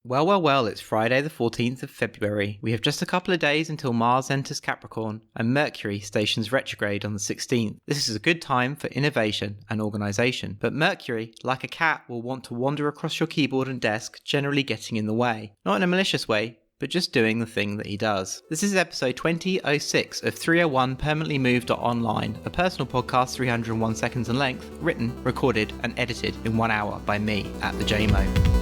Well, it's Friday the 14th of February. We have just a couple of days until Mars enters Capricorn and Mercury stations retrograde on the 16th. This is a good time for innovation and organisation, but Mercury, like a cat, will want to wander across your keyboard and desk, generally getting in the way. Not in a malicious way, but just doing the thing that he does. This is episode 2006 of 301 Permanently Moved.online, a personal podcast 301 seconds in length, written, recorded and edited in 1 hour by me at the JMO.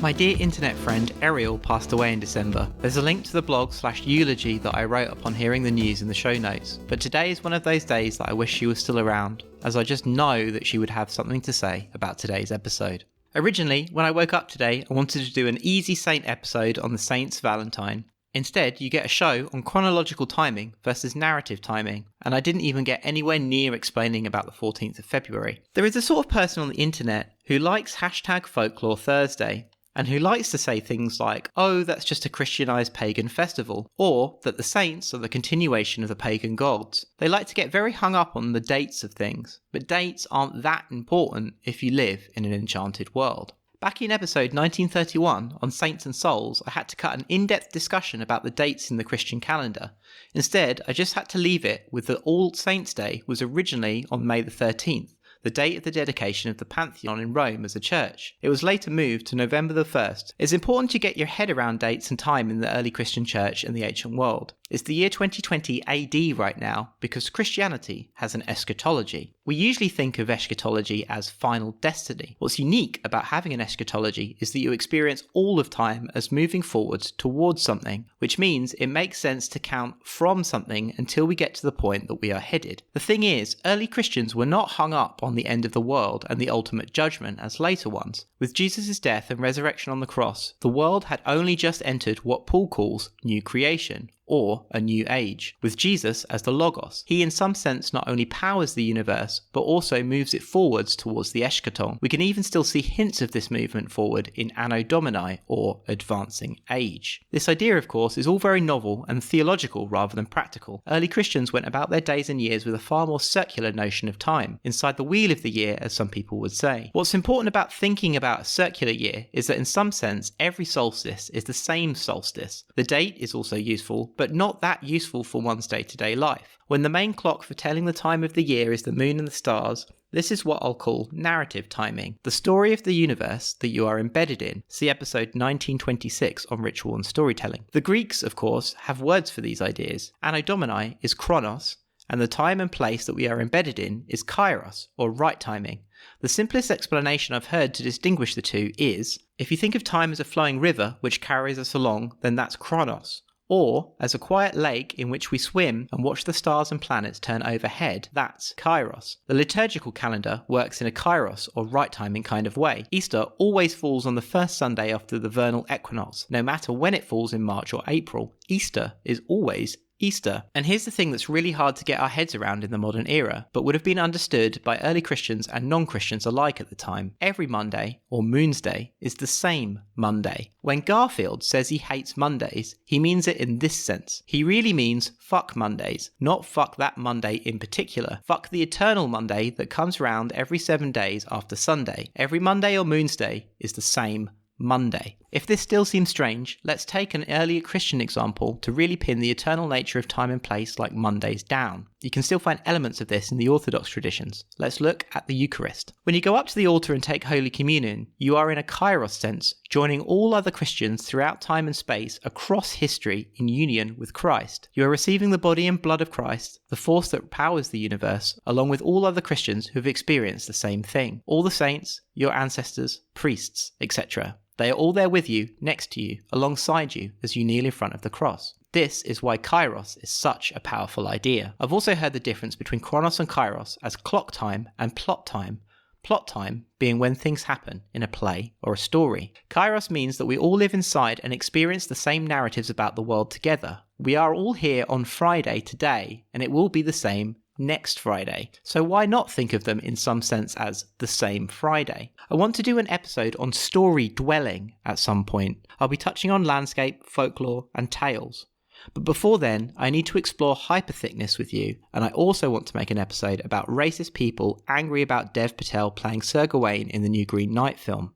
My dear internet friend Ariel passed away in December. There's a link to the blog/eulogy that I wrote upon hearing the news in the show notes. But today is one of those days that I wish she was still around, as I just know that she would have something to say about today's episode. Originally, when I woke up today, I wanted to do an easy saint episode on the Saints' Valentine. Instead, you get a show on chronological timing versus narrative timing, and I didn't even get anywhere near explaining about the 14th of February. There is a sort of person on the internet who likes #folklore Thursday, and who likes to say things like, oh, that's just a Christianised pagan festival, or that the saints are the continuation of the pagan gods. They like to get very hung up on the dates of things, but dates aren't that important if you live in an enchanted world. Back in episode 1931 on Saints and Souls, I had to cut an in-depth discussion about the dates in the Christian calendar. Instead, I just had to leave it with that All Saints' Day was originally on May the 13th. The date of the dedication of the Pantheon in Rome as a church. It was later moved to November the 1st. It's important to get your head around dates and time in the early Christian church and the ancient world. It's the year 2020 AD right now because Christianity has an eschatology. We usually think of eschatology as final destiny. What's unique about having an eschatology is that you experience all of time as moving forwards towards something, which means it makes sense to count from something until we get to the point that we are headed. The thing is, early Christians were not hung up on the end of the world and the ultimate judgment as later ones. With Jesus' death and resurrection on the cross, the world had only just entered what Paul calls new creation, or a new age, with Jesus as the Logos. He in some sense not only powers the universe, but also moves it forwards towards the eschaton. We can even still see hints of this movement forward in Anno Domini, or advancing age. This idea, of course, is all very novel and theological rather than practical. Early Christians went about their days and years with a far more circular notion of time, inside the wheel of the year, as some people would say. What's important about thinking about a circular year is that in some sense, every solstice is the same solstice. The date is also useful, but not that useful for one's day-to-day life. When the main clock for telling the time of the year is the moon and the stars, this is what I'll call narrative timing, the story of the universe that you are embedded in. See episode 1926 on ritual and storytelling. The Greeks, of course, have words for these ideas. Anno Domini is Cronos, and the time and place that we are embedded in is Kairos, or right timing. The simplest explanation I've heard to distinguish the two is, if you think of time as a flowing river which carries us along, then that's Cronos. Or as a quiet lake in which we swim and watch the stars and planets turn overhead, that's Kairos. The liturgical calendar works in a Kairos or right timing kind of way. Easter always falls on the first Sunday after the vernal equinox. No matter when it falls in March or April, Easter is always Easter. And here's the thing that's really hard to get our heads around in the modern era, but would have been understood by early Christians and non-Christians alike at the time. Every Monday, or Moon's Day, is the same Monday. When Garfield says he hates Mondays, he means it in this sense. He really means fuck Mondays, not fuck that Monday in particular. Fuck the eternal Monday that comes round every 7 days after Sunday. Every Monday or Moon's Day is the same Monday. If this still seems strange, let's take an earlier Christian example to really pin the eternal nature of time and place like Mondays down. You can still find elements of this in the Orthodox traditions. Let's look at the Eucharist. When you go up to the altar and take Holy Communion, you are in a Kairos sense, joining all other Christians throughout time and space across history in union with Christ. You are receiving the body and blood of Christ, the force that powers the universe, along with all other Christians who have experienced the same thing. All the saints, your ancestors, priests, etc. They are all there with you, next to you, alongside you, as you kneel in front of the cross. This is why Kairos is such a powerful idea. I've also heard the difference between Cronos and Kairos as clock time and plot time. Plot time being when things happen in a play or a story. Kairos means that we all live inside and experience the same narratives about the world together. We are all here on Friday today, and it will be the same next Friday. So why not think of them in some sense as the same Friday? I want to do an episode on story dwelling at some point. I'll be touching on landscape, folklore, and tales. But before then, I need to explore hyperthickness with you, and I also want to make an episode about racist people angry about Dev Patel playing Sir Gawain in the new Green Knight film.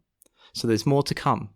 so there's more to come.